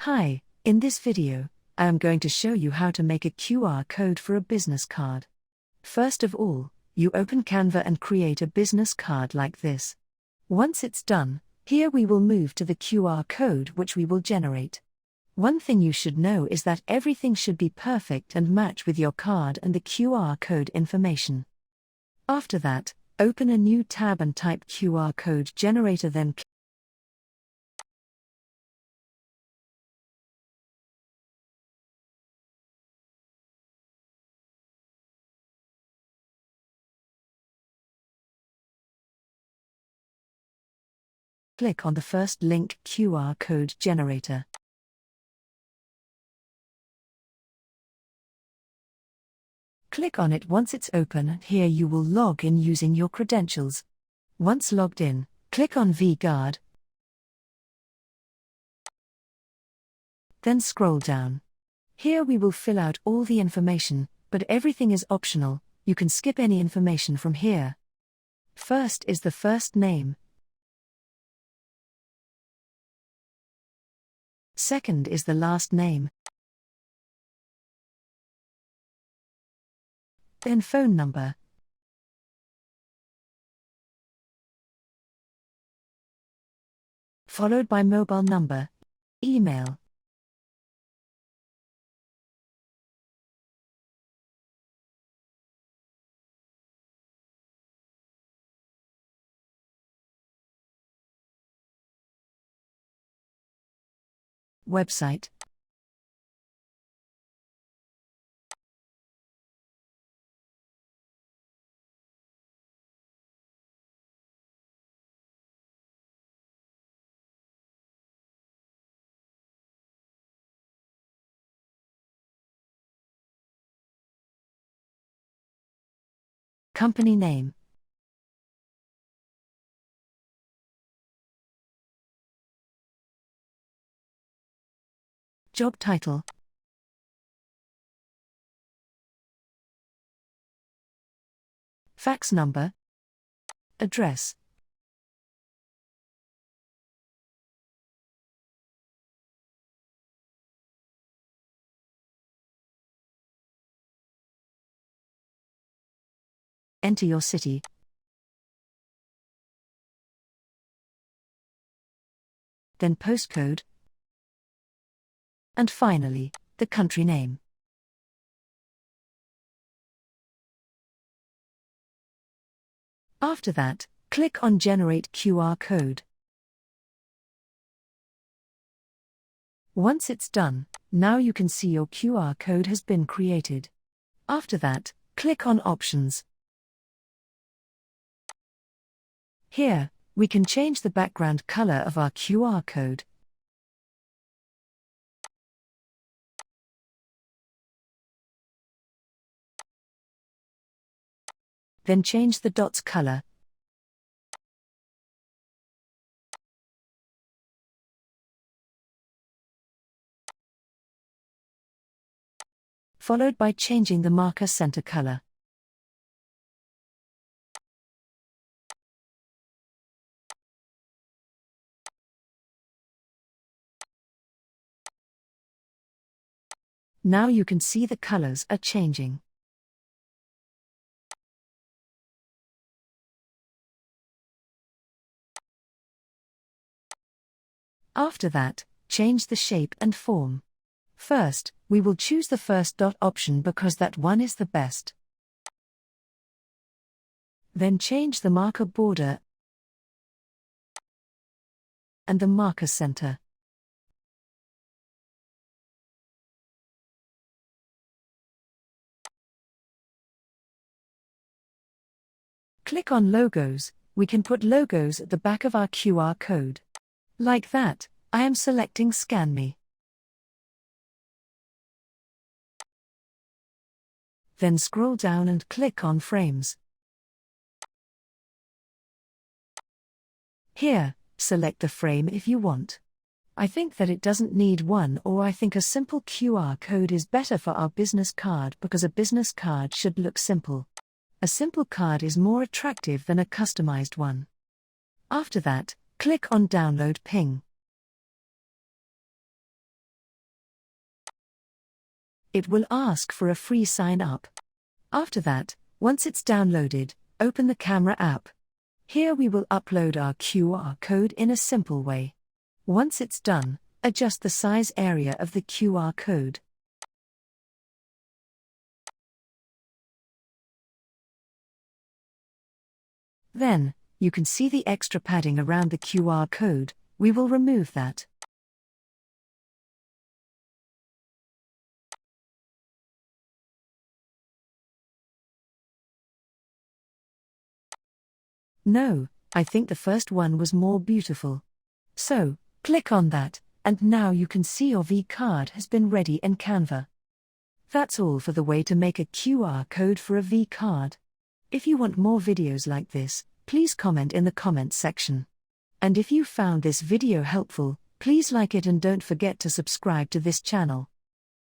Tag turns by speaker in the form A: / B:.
A: Hi, in this video, I am going to show you how to make a QR code for a business card. First of all, you open Canva and create a business card like this. Once it's done, here we will move to the QR code which we will generate. One thing you should know is that everything should be perfect and match with your card and the QR code information. After that, open a new tab and type QR code generator, then click on the first link, QR code generator. Click on it once it's open, and here you will log in using your credentials. Once logged in, click on VGuard. Then scroll down. Here we will fill out all the information, but everything is optional, you can skip any information from here. First is the first name. Second is the last name. Then phone number. Followed by mobile number. Email. Website. Company name. Job title. Fax number. Address. Enter your city. Then postcode. And finally, the country name. After that, click on Generate QR code. Once it's done, now you can see your QR code has been created. After that, click on Options. Here, we can change the background color of our QR code. Then change the dots color. Followed by changing the marker center color. Now you can see the colors are changing. After that, change the shape and form. First, we will choose the first dot option because that one is the best. Then change the marker border and the marker center. Click on Logos. We can put logos at the back of our QR code. Like that, I am selecting Scan Me. Then scroll down and click on Frames. Here, select the frame if you want. I think that it doesn't need one, or I think a simple QR code is better for our business card because a business card should look simple. A simple card is more attractive than a customized one. After that, click on Download Ping. It will ask for a free sign up. After that, once it's downloaded, open the camera app. Here we will upload our QR code in a simple way. Once it's done, adjust the size area of the QR code. Then, you can see the extra padding around the QR code. We will remove that. No, I think the first one was more beautiful. So, click on that, and now you can see your V-card has been ready in Canva. That's all for the way to make a QR code for a V-card. If you want more videos like this, please comment in the comments section. And if you found this video helpful, please like it and don't forget to subscribe to this channel.